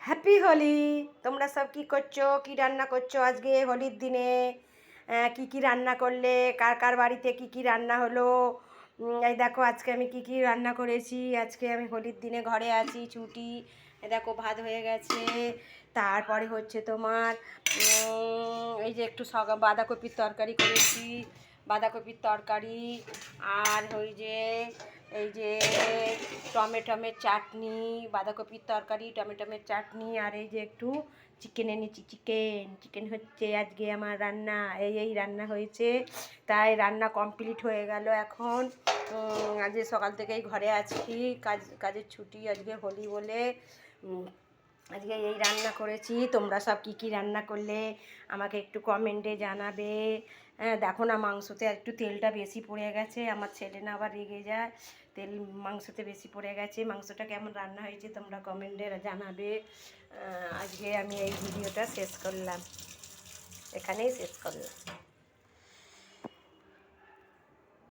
Happy Holi. তোমরা সব কি করছো, কি রান্না করছো আজকে হোলির দিনে? কি কি রান্না করলে, কার কার বাড়িতে কি কি রান্না হলো? এই দেখো আজকে আমি কি কি রান্না করেছি। আজকে আমি হোলির দিনে ঘরে আছি, ছুটি। এই দেখো ভাত হয়ে গেছে। তারপরে হচ্ছে তোমার এই যে একটু বাঁধাকপির তরকারি করেছি, বাঁধাকপির তরকারি। আর ওই যে এই যে টমেটোমের চাটনি, বাঁধাকপির তরকারি, টমেটোমের চাটনি। আর এই যে একটু চিকেন এনেছি, চিকেন হচ্ছে আজকে আমার রান্না। এই রান্না হয়েছে। তাই রান্না কমপ্লিট হয়ে গেল এখন। আজকে সকাল থেকেই ঘরে আছি, কাজের ছুটি আজকে হোলি বলে। আজকে এই রান্না করেছি। তোমরা সব কি কি রান্না করলে আমাকে একটু কমেন্টে জানাবে। দেখো না, মাংসতে একটু তেলটা বেশি পড়ে গেছে। আমার ছেলে না আবার রেগে যায়, তেল মাংসতে বেশি পড়ে গেছে। মাংসটা কেমন রান্না হয়েছে তোমরা কমেন্টে জানাবে। আজকে আমি এই ভিডিওটা শেষ করলাম, এখানেই শেষ করলাম।